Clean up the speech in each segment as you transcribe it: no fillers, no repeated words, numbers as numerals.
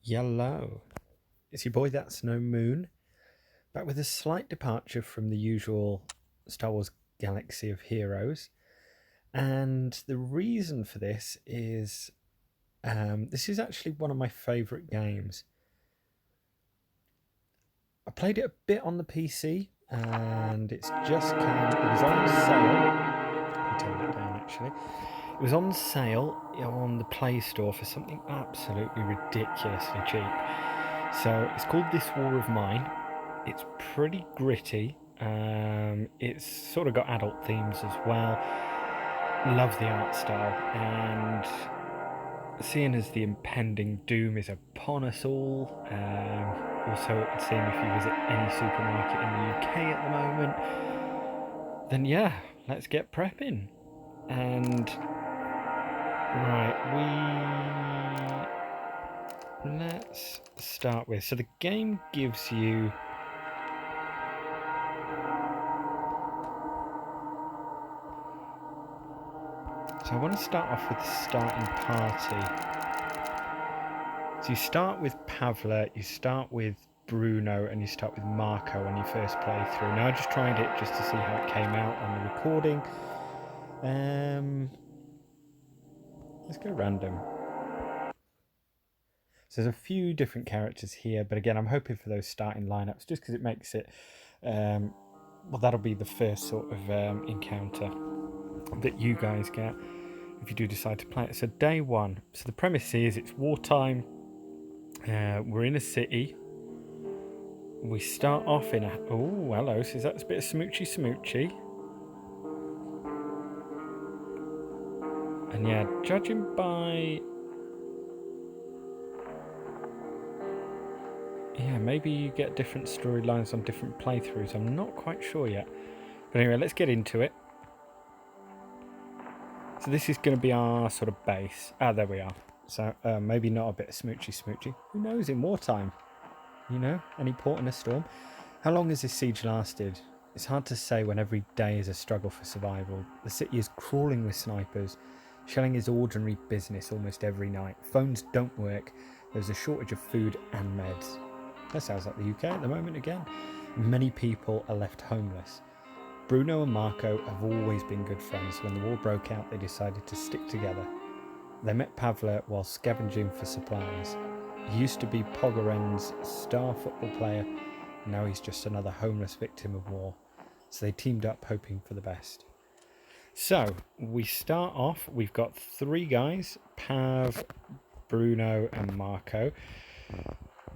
Yellow. It's your boy, That's No Moon, back with a slight departure from the usual Star Wars Galaxy of Heroes. And the reason for this is this is actually one of my favourite games. I played it a bit on the PC and it's just come. It was on sale. Let me turn that down actually. It was on sale on the Play Store for something absolutely ridiculously cheap. So it's called This War of Mine. It's pretty gritty. It's sort of got adult themes as well. Love the art style, and seeing as the impending doom is upon us all, also it would seem if you visit any supermarket in the UK at the moment, then yeah, let's get prepping. And let's start with, so the game gives you so I want to start off with the starting party. So you start with Pavla, you start with Bruno, and you start with Marco when you first play through. Now I just tried it just to see how it came out on the recording. Let's go random. So there's a few different characters here, but again, I'm hoping for those starting lineups just because it makes it, well, that'll be the first sort of encounter that you guys get if you do decide to play it. So day one. So the premise is it's wartime. We're in a city. We start off in a... Oh, hello. So that's a bit of smoochy. And yeah, judging by... Yeah, maybe you get different storylines on different playthroughs. I'm not quite sure yet. But anyway, let's get into it. So this is going to be our sort of base. Ah, there we are. So maybe not a bit of smoochy. Who knows, in wartime? You know, any port in a storm. How long has this siege lasted? It's hard to say when every day is a struggle for survival. The city is crawling with snipers. Shelling is ordinary business almost every night. Phones don't work. There's a shortage of food and meds. That sounds like the UK at the moment again. Many people are left homeless. Bruno and Marco have always been good friends. When the war broke out, they decided to stick together. They met Pavla while scavenging for supplies. He used to be Pogoren's star football player. Now he's just another homeless victim of war. So they teamed up hoping for the best. So we start off, we've got three guys, Pav, Bruno and Marco.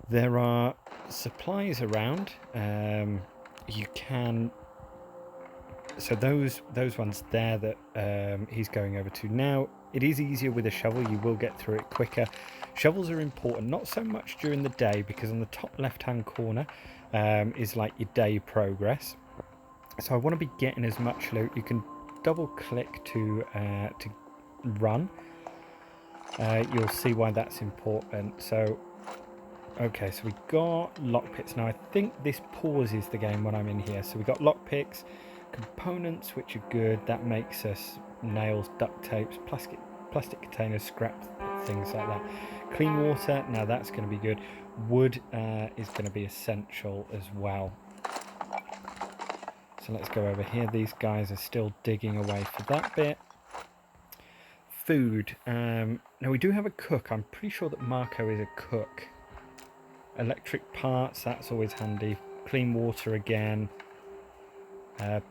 There are supplies around. You can... So those ones there that he's going over to now, it is easier with a shovel. You will get through it quicker. Shovels are important, not so much during the day, because on the top left-hand corner is like your day progress. So I want to be getting as much loot. You can double-click to run. You'll see why that's important. So, okay, so we got lockpicks. Now I think this pauses the game when I'm in here. So we got lockpicks. Components, which are good. That makes us nails, duct tapes, plastic containers, scrap, things like that. Clean water, now that's going to be good. Wood is going to be essential as well. So let's go over here. These guys are still digging away for that bit. Food. Now we do have a cook. I'm pretty sure that Marco is a cook. Electric parts, that's always handy. Clean water again.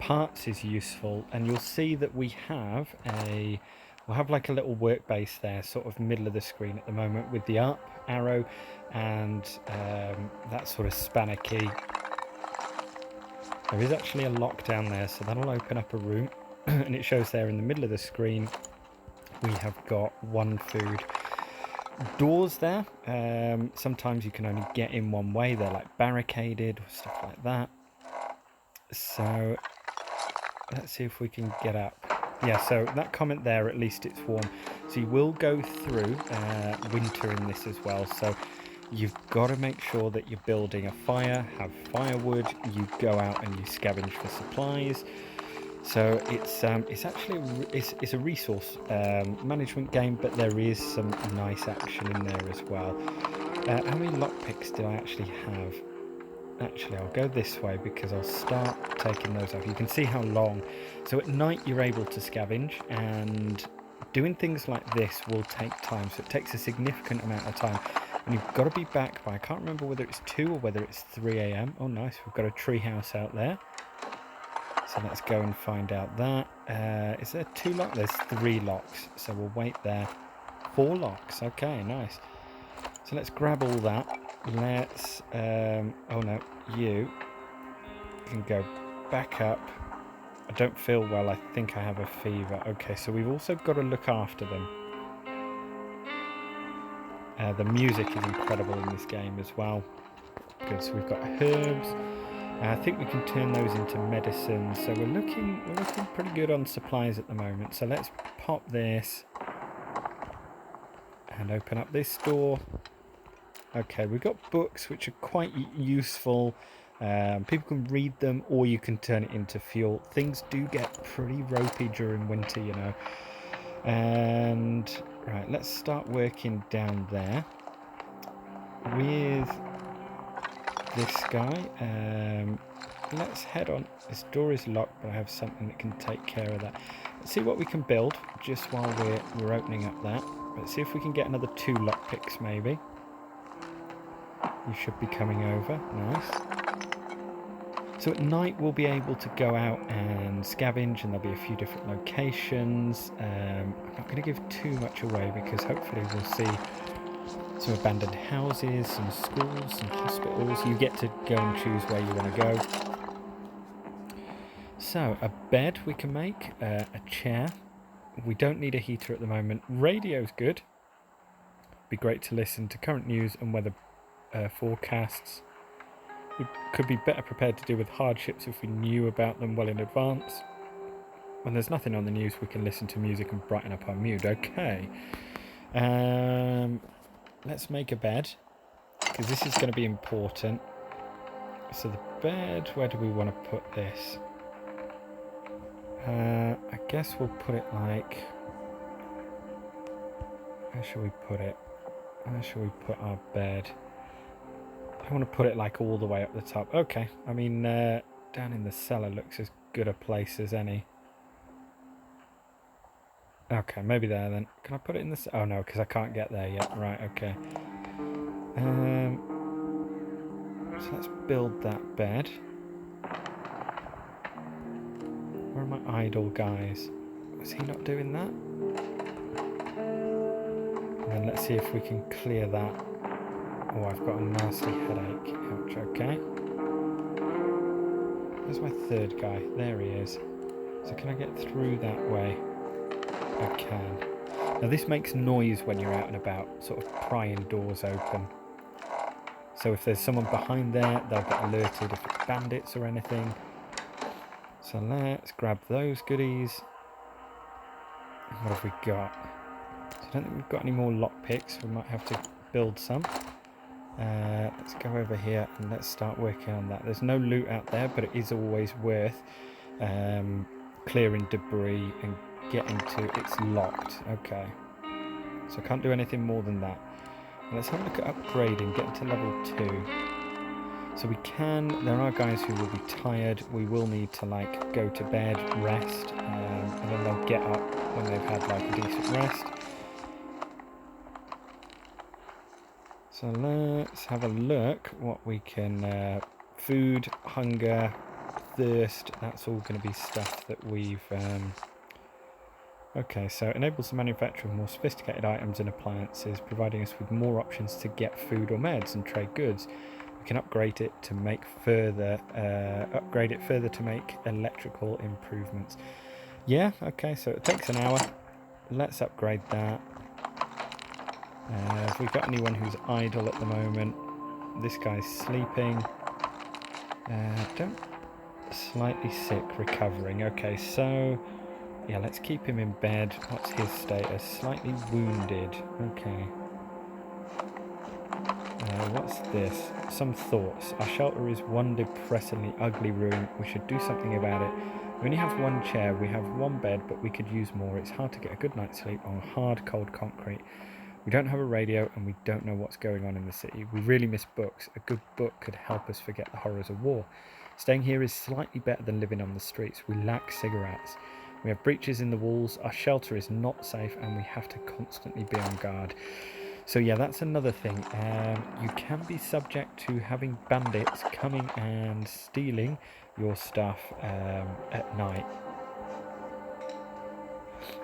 Parts is useful, and you'll see that we'll have like a little work base there, sort of middle of the screen at the moment, with the up arrow and that sort of spanner key. There is actually a lock down there, so that'll open up a room, and it shows there in the middle of the screen we have got one food. Doors there, sometimes you can only get in one way. They're like barricaded or stuff like that. So let's see if we can get up. Yeah, so that comment there, at least it's warm. So you will go through winter in this as well. So you've got to make sure that you're building a fire, have firewood. You go out and you scavenge for supplies. So it's actually it's a resource management game, but there is some nice action in there as well. How many lockpicks did I actually have? Actually, I'll go this way because I'll start taking those off. You can see how long. So at night you're able to scavenge, and doing things like this will take time. So it takes a significant amount of time. And you've got to be back by, I can't remember whether it's 2 or whether it's 3 a.m. Oh, nice. We've got a tree house out there. So let's go and find out that. Is there 2 locks? There's 3 locks. So we'll wait there. 4 locks. Okay, nice. So let's grab all that. Let's... oh no, you can go back up. I don't feel well. I think I have a fever. Okay, so we've also got to look after them. The music is incredible in this game as well. Good, so we've got herbs. I think we can turn those into medicine. So we're looking pretty good on supplies at the moment. So let's pop this and open up this door. Okay, we've got books which are quite useful. People can read them, or you can turn it into fuel. Things do get pretty ropey during winter, you know. And right, let's start working down there with this guy. Let's head on. This door is locked, but I have something that can take care of that. Let's see what we can build just while we're opening up that. Let's see if we can get another 2 lockpicks maybe. You should be coming over. Nice. So at night we'll be able to go out and scavenge, and there'll be a few different locations. I'm not going to give too much away because hopefully we'll see some abandoned houses, some schools, some hospitals. You get to go and choose where you want to go. So a bed we can make, a chair. We don't need a heater at the moment. Radio's good. Be great to listen to current news and weather forecasts. We could be better prepared to deal with hardships if we knew about them well in advance. When there's nothing on the news, we can listen to music and brighten up our mood. Okay. Let's make a bed, because this is going to be important. So the bed, where do we want to put this? I guess we'll put it like... Where shall we put it? Where shall we put our bed? I want to put it like all the way up the top. Okay, I mean, down in the cellar looks as good a place as any. Okay, maybe there then. Can I put it in the... Oh no, because I can't get there yet. Right, okay. So let's build that bed. Where are my idle guys? Was he not doing that? And then let's see if we can clear that. Oh, I've got a nasty headache. Ouch, okay. Where's my 3rd guy? There he is. So can I get through that way? I can. Now this makes noise when you're out and about, sort of prying doors open. So if there's someone behind there, they'll get alerted if it's bandits or anything. So let's grab those goodies. What have we got? So I don't think we've got any more lockpicks. We might have to build some. Let's go over here and let's start working on that. There's no loot out there, but it is always worth clearing debris and getting to... It's locked. Okay. So I can't do anything more than that. Let's have a look at upgrading, getting to level 2. So we can... There are guys who will be tired. We will need to, like, go to bed, rest, and then they'll get up when they've had, like, a decent rest. So let's have a look what we can... food, hunger, thirst, that's all going to be stuff that we've... Okay, so it enables the manufacture of more sophisticated items and appliances, providing us with more options to get food or meds and trade goods. We can upgrade it to make further to make electrical improvements. Yeah, okay, so it takes an hour. Let's upgrade that. Have we got anyone who's idle at the moment? This guy's sleeping. Slightly sick, recovering. Okay, so... Yeah, let's keep him in bed. What's his status? Slightly wounded. Okay. What's this? Some thoughts. Our shelter is one depressingly ugly ruin. We should do something about it. We only have 1 chair. We have 1 bed, but we could use more. It's hard to get a good night's sleep on hard, cold concrete. We don't have a radio and we don't know what's going on in the city. We really miss books. A good book could help us forget the horrors of war. Staying here is slightly better than living on the streets. We lack cigarettes. We have breaches in the walls. Our shelter is not safe and we have to constantly be on guard. So yeah, that's another thing. You can be subject to having bandits coming and stealing your stuff at night.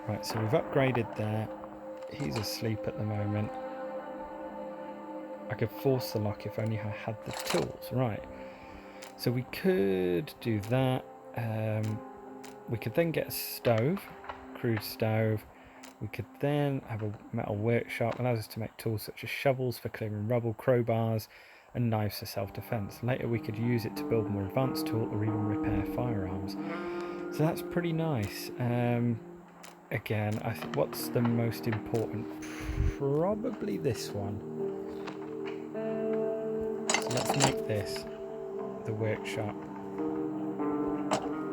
Right, so we've upgraded there. He's asleep at the moment. I could force the lock if only I had the tools. Right, so we could do that. We could then get a stove, crude stove. We could then have a metal workshop, allows us to make tools such as shovels for clearing rubble, crowbars, and knives for self-defense. Later we could use it to build more advanced tool or even repair firearms. So that's pretty nice. Again, I think what's the most important? Probably this one. So let's make this the workshop.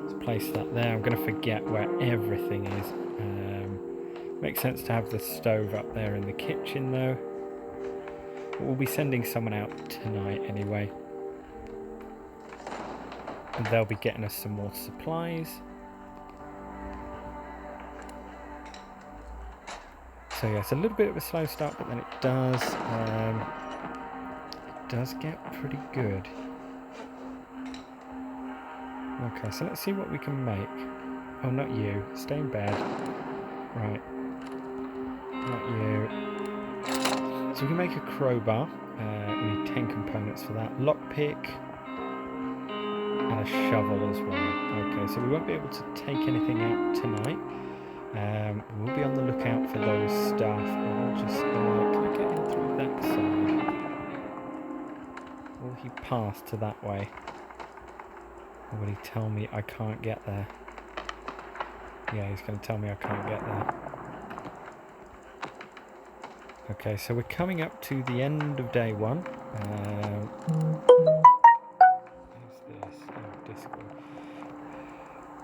Let's place that there. I'm going to forget where everything is. Makes sense to have the stove up there in the kitchen though. We'll be sending someone out tonight anyway. And they'll be getting us some more supplies. So yeah, it's a little bit of a slow start, but then it does get pretty good. Okay, so let's see what we can make. Oh, not you. Stay in bed. Right. Not you. So we can make a crowbar. We need 10 components for that. Lockpick. And a shovel as well. Okay, so we won't be able to take anything out tonight. We'll be on the lookout for those stuff. And we'll just can I get in through that side? Will he pass to that way? Or will he tell me I can't get there? Yeah, he's going to tell me I can't get there. Okay, so we're coming up to the end of day one. Who's this? Oh, Discord.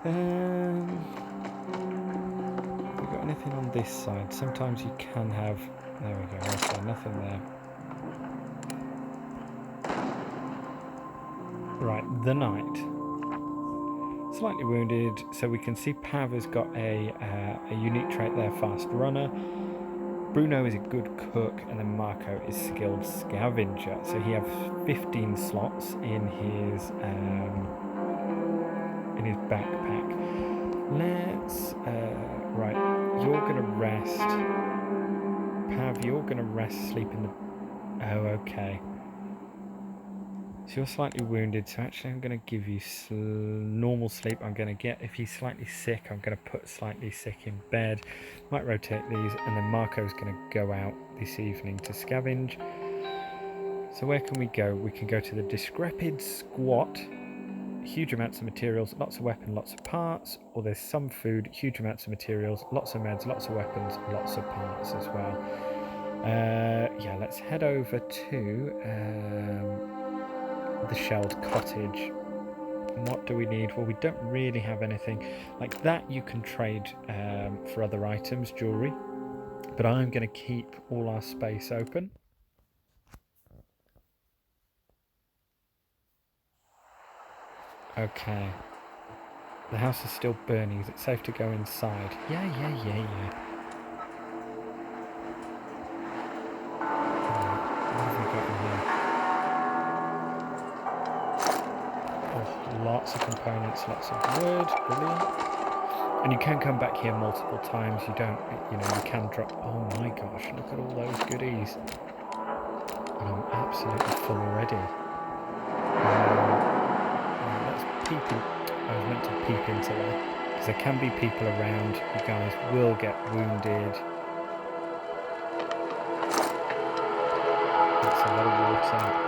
Have we got anything on this side? Sometimes you can have... There we go, okay, nothing there. Right, the knight. Slightly wounded, so we can see Pav has got a unique trait there, fast runner. Bruno is a good cook, and then Marco is skilled scavenger. So he has 15 slots in his backpack. Let's right. You're gonna rest. Pav, you're gonna rest, sleep in the. Oh, okay. So you're slightly wounded, so actually I'm going to give you normal sleep. I'm going to get, if he's slightly sick, I'm going to put slightly sick in bed. Might rotate these, and then Marco's going to go out this evening to scavenge. So where can we go? We can go to the Discrepid Squat. Huge amounts of materials, lots of weapons, lots of parts. Or there's some food, huge amounts of materials, lots of meds, lots of weapons, lots of parts as well. Yeah, let's head over to... the shelled cottage. And what do we need? Well, we don't really have anything like that. You can trade for other items, jewelry, but I'm going to keep all our space open. Okay, the house is still burning. Is it safe to go inside? Yeah. What have we got in here? Lots of components, lots of wood, brilliant. And you can come back here multiple times. You don't, you can drop. Oh my gosh, look at all those goodies. And I'm absolutely full already. Let's peep in. I was meant to peep into that because there can be people around. You guys will get wounded. That's a lot of water.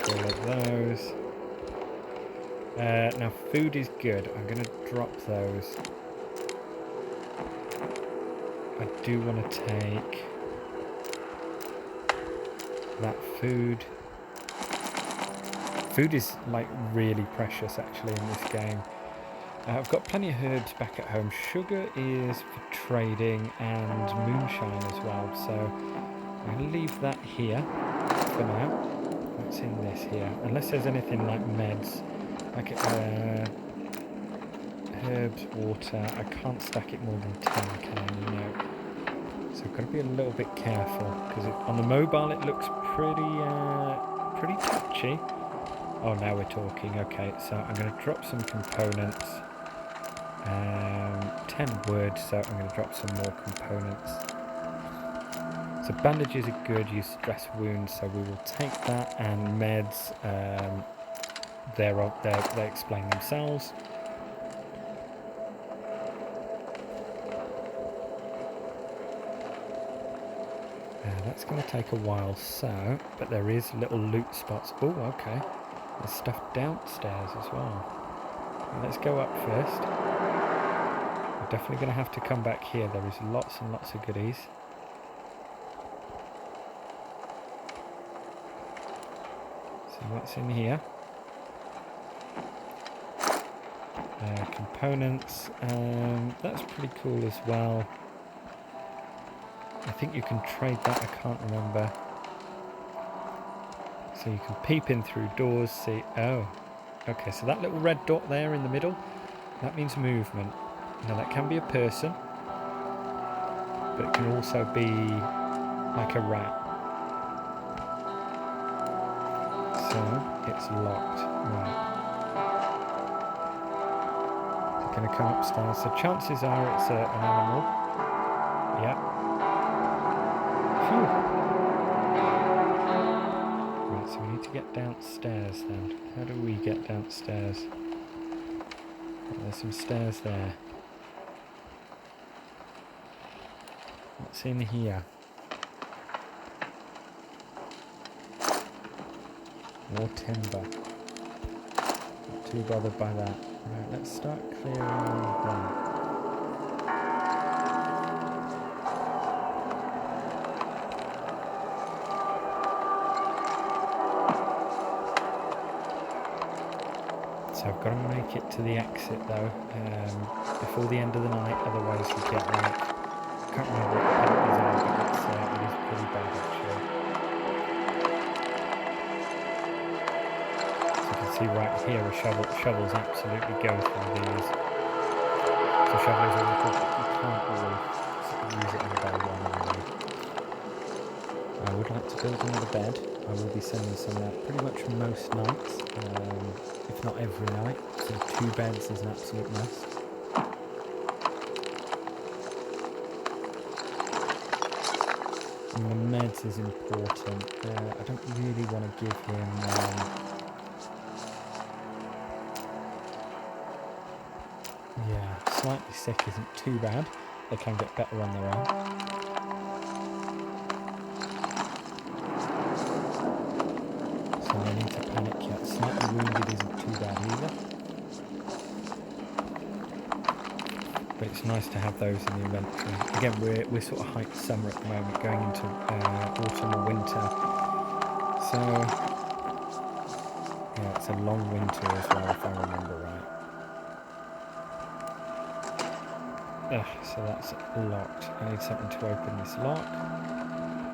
All of those. Now food is good. I'm going to drop those. I do want to take that food. Food is like really precious actually in this game. I've got plenty of herbs back at home. Sugar is for trading and moonshine as well. So I'm going to leave that here for now. What's in this here? Unless there's anything like meds. Like herbs, water. I can't stack it more than 10, can I? No. So I've got to be a little bit careful. Because on the mobile it looks pretty touchy. Oh, now we're talking. Okay, so I'm going to drop some components. 10 wood, so I'm going to drop some more components. So bandages are good, use stress wounds, so we will take that, and meds, they explain themselves. That's going to take a while, so, but there is little loot spots. Oh, okay. There's stuff downstairs as well. Let's go up first. We're definitely going to have to come back here. There is lots and lots of goodies. See what's in here. Components. That's pretty cool as well. I think you can trade that. I can't remember. So you can peep in through doors. See. Oh. Okay, so that little red dot there in the middle, that means movement. Now that can be a person, but it can also be like a rat. So it's locked. Right. It's going to come upstairs. So chances are it's an animal. Yep. Phew. Right, so we need to get downstairs then. How do we get downstairs? Oh, there's some stairs there. What's in here? More timber. Not too bothered by that. Right, let's start clearing that. So I've got to make it to the exit though, before the end of the night, otherwise we get like, I can't remember what the penalties are, but it is pretty bad actually. So you can see right here a shovels absolutely go through these. So shovel is a little bit, you can't really use it in a bad one anyway. I would like to build another bed. I will be sending some out pretty much most nights, if not every night. So 2 beds is an absolute must. And the meds is important. I don't really want to give him... yeah, slightly sick isn't too bad. They can get better on their own. So no need to panic yet. Slightly wounded isn't too bad either. But it's nice to have those in the inventory. Again, we're sort of height summer at the moment, going into autumn or winter. So yeah, it's a long winter as well, if I remember right. So that's locked. I need something to open this lock.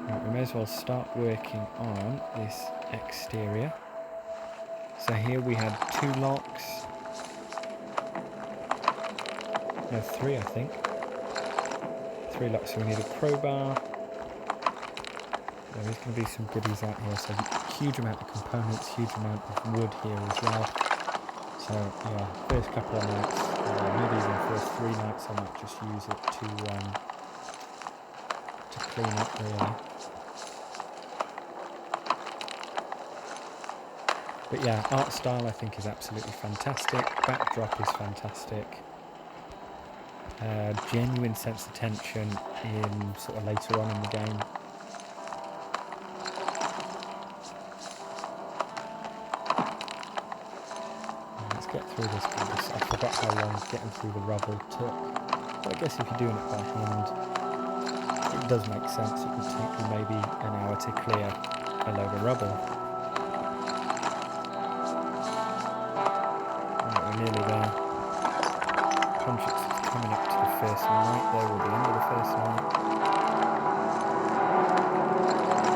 Right, we may as well start working on this exterior. So here we had 2 locks. No, 3 I think. 3 locks, so we need a crowbar. There is going to be some goodies out here, so huge amount of components, huge amount of wood here as well. So yeah, first couple of nights, maybe even first 3 nights, I might just use it to clean up really. But yeah, art style I think is absolutely fantastic. Backdrop is fantastic. Genuine sense of tension in sort of later on in the game. Let's get through this because I forgot how long getting through the rubble took. But I guess if you're doing it by hand, it does make sense. It would take you maybe an hour to clear a load of rubble. Right, we're nearly there. first night there, or the end of the first night.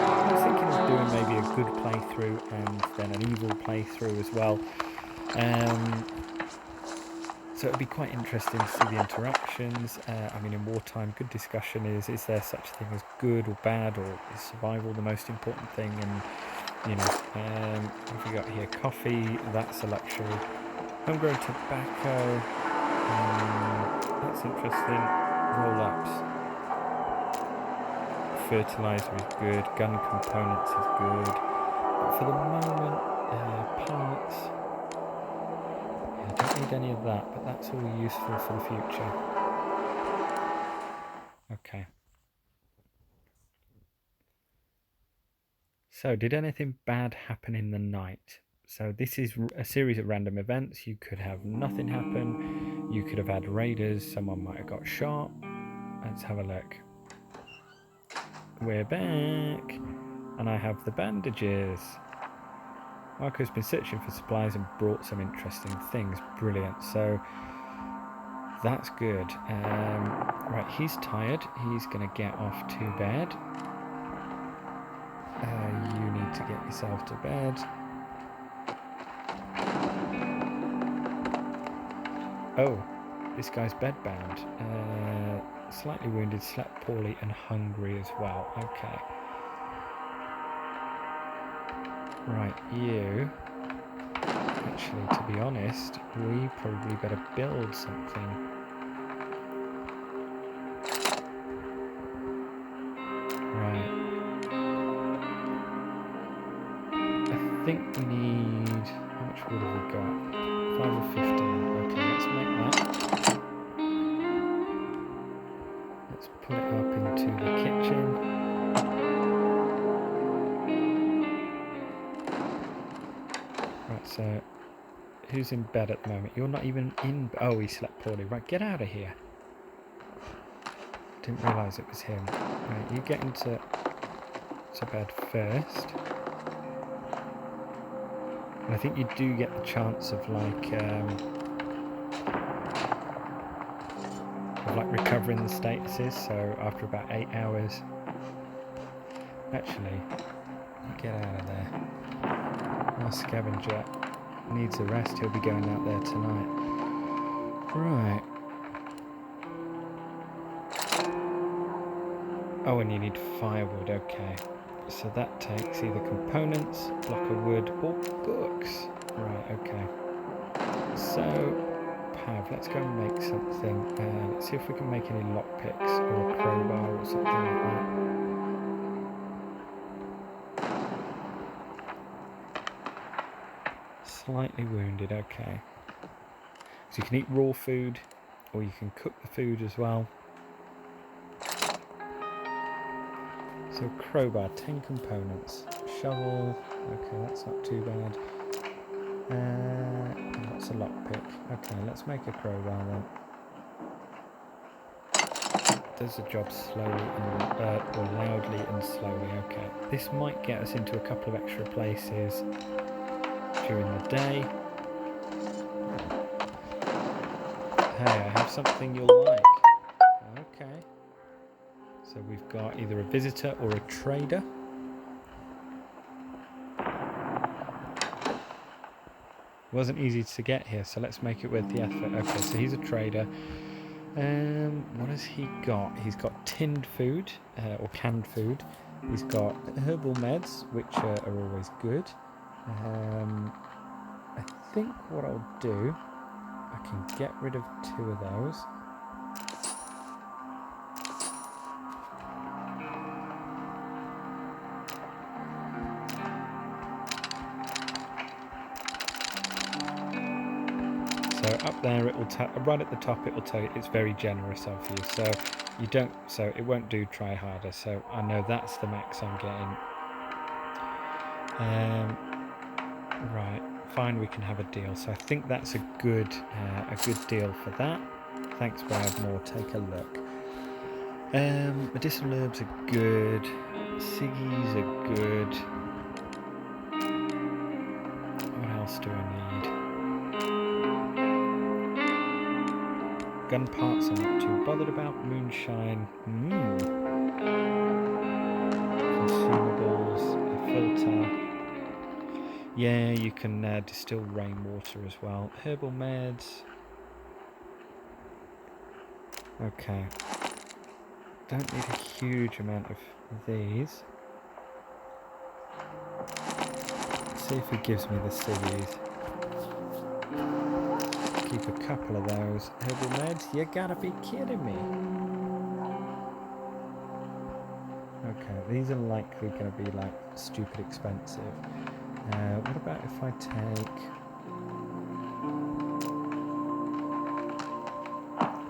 I was thinking of doing maybe a good playthrough and then an evil playthrough as well. So it'd be quite interesting to see the interactions. I mean, in wartime, good discussion is there such a thing as good or bad, or is survival the most important thing? And, you know, what have we got here? Coffee, that's a luxury. Homegrown tobacco, that's interesting. Roll-ups. Fertilizer is good. Gun components is good. But for the moment, parts... I don't need any of that, but that's all useful for the future. Okay. So, did anything bad happen in the night? So this is a series of random events. You could have nothing happen. You could have had raiders. Someone might have got shot. Let's have a look. We're back. And I have the bandages. Marco's been searching for supplies and brought some interesting things. Brilliant. So that's good. Right, he's tired. He's going to get off to bed. You need to get yourself to bed. Oh, this guy's bedbound. Slightly wounded, slept poorly, and hungry as well. Okay. Right, you... Actually, to be honest, we probably better build something. Right. I think we need... How much wood have we got? 5 or 15. Okay, let's make that. Let's put it up into the kitchen. Right, so... Who's in bed at the moment? You're not even in... Oh, he slept poorly. Right, get out of here. Didn't realise it was him. Right, you get into bed first. And I think you do get the chance of like recovering the statuses. So after about 8 hours, actually, get out of there. Our scavenger needs a rest. He'll be going out there tonight. Right. Oh, and you need firewood. Okay. So that takes either components, block of wood, or books. Right, okay. So, Pav, let's go and make something. Let's see if we can make any lockpicks or a crowbar or something like that. Slightly wounded, okay. So you can eat raw food, or you can cook the food as well. So crowbar, 10 components. Shovel, okay, that's not too bad. What's a lockpick? Okay, let's make a crowbar then. Does the job slowly and, or loudly and slowly, okay. This might get us into a couple of extra places during the day. Hey, I have something you'll like. Okay. So we've got either a visitor or a trader. Wasn't easy to get here, so let's make it worth the effort. Okay, so he's a trader. What has he got? He's got tinned food, or canned food. He's got herbal meds, which are always good. I think what I'll do, I can get rid of 2 of those. So up there, it will right at the top, it will tell you it's very generous of you. So you don't, so it won't do try harder. So I know that's the max I'm getting. Right, fine, we can have a deal. So I think that's a good deal for that. Thanks, Bradmore. Take a look. Medicinal herbs are good. Siggies are good. What else do I need? gun parts I'm not too bothered about. Moonshine. Consumables. A filter. Yeah, you can distill rainwater as well. Herbal meds. Okay. Don't need a huge amount of these. Let's see if he gives me the ciggies. Keep a couple of those. Herbal meds? You gotta be kidding me. Okay, these are likely going to be like stupid expensive. What about if I take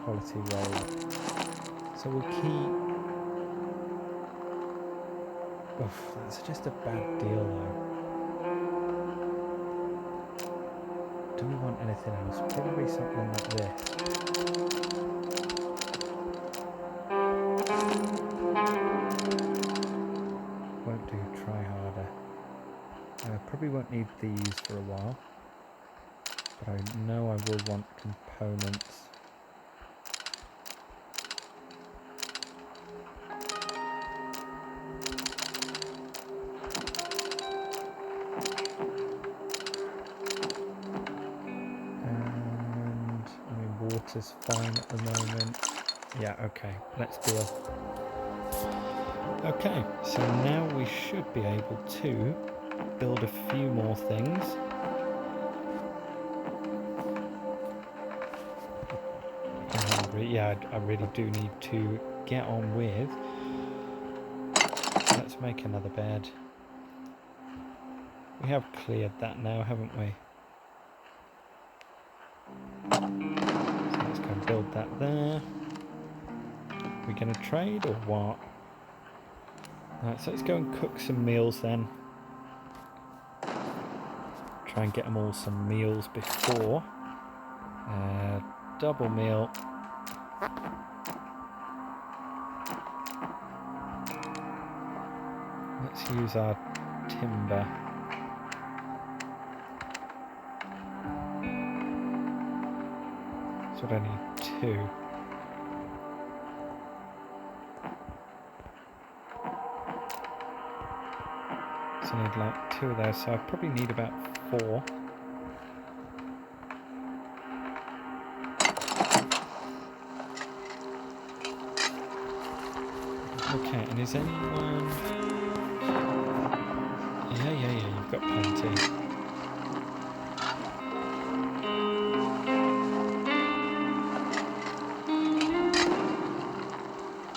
quality roll? So we'll keep... Oof, that's just a bad deal though. Do we want anything else? Probably something like this. Won't do, try harder. Probably won't need these for a while. But I know I will want components. And I mean, water's fine at the moment. Yeah, okay, let's deal. Okay, so now we should be able to build a few more things. Yeah, I really do need to get on with. Let's make another bed. We have cleared that now, haven't we? So let's go and build that there. We're going to trade or what? Alright, so let's go and cook some meals then. Try and get them all some meals before. Double meal. Let's use our timber. So I need 2. So I need like 2 of those, so I probably need about 4. Okay, and is anyone... Yeah, you've got plenty.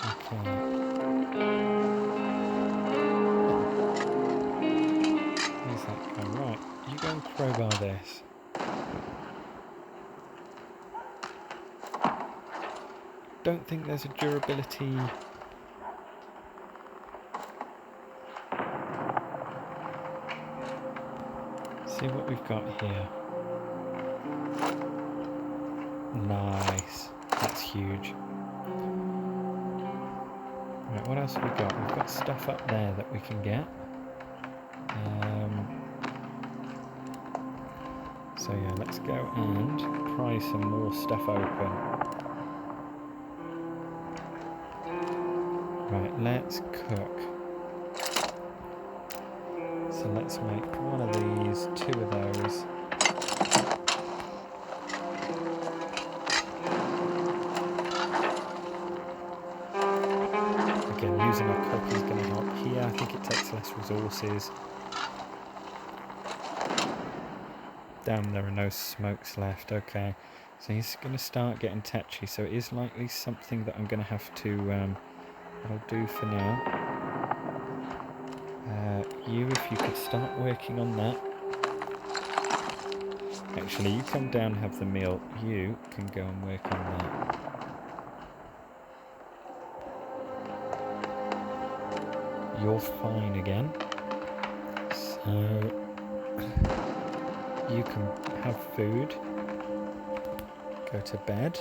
Okay. Where's that going? Right, you go and crowbar this. Don't think there's a durability... See what we've got here. Nice. That's huge. Right, what else have we got? We've got stuff up there that we can get. So yeah, let's go and pry some more stuff open. Right, let's cook. So let's make one of these, 2 of those. Again, using a cook is going to help here. I think it takes less resources. Damn, there are no smokes left. Okay, so he's going to start getting tetchy. So it is likely something that I'm going to have to... I'll do for now. You, if you could start working on that. Actually, you come down and have the meal. You can go and work on that. You're fine again. So you can have food. Go to bed.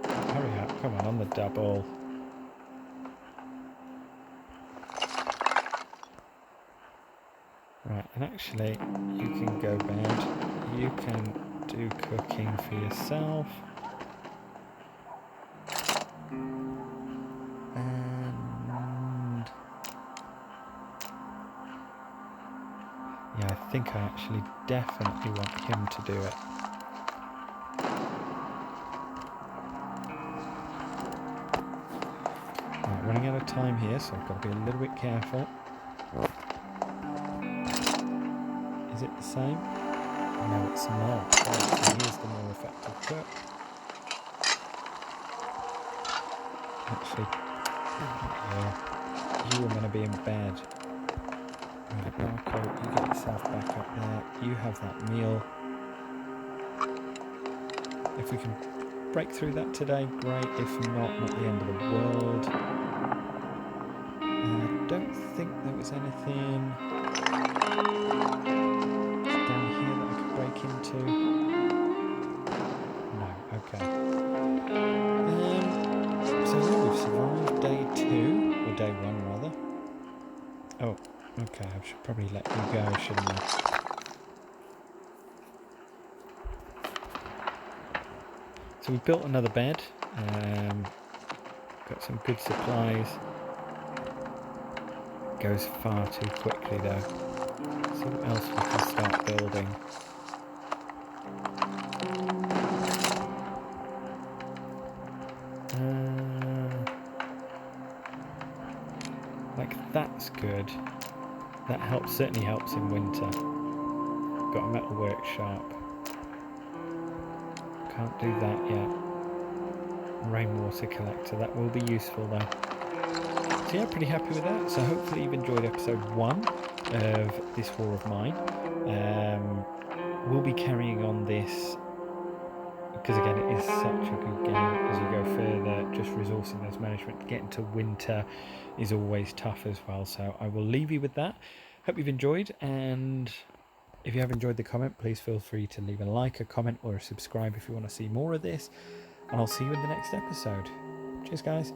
Hurry up, come on the double. Right, and actually, you can go bed. you can do cooking for yourself. And yeah, I think I actually definitely want him to do it. Right, running out of time here, so I've got to be a little bit careful. Is it the same? No, it's not. Right, so he is the more effective cook. Actually, yeah, you were going to be in bed. Right, Marco, you get yourself back up there. You have that meal. If we can break through that today, great. If not the end of the world. I don't think there was anything down here that I could break into. No, okay. So yeah, we've survived day 2, or day 1 rather. Oh, okay, I should probably let you go, shouldn't I? So we've built another bed. Got some good supplies. Goes far too quickly though. See what else we can start building. Like that's good. That certainly helps in winter. Got a metal workshop. Can't do that yet. Rainwater collector, that will be useful though. So yeah, pretty happy with that. So hopefully you've enjoyed episode 1 of this war of mine. We'll be carrying on this because again it is such a good game as you go further. Just resourcing those management, getting to winter is always tough as well. So I will leave you with that. Hope you've enjoyed, and if you have enjoyed the comment, please feel free to leave a like, a comment, or a subscribe if you want to see more of this. And I'll see you in the next episode. Cheers, guys.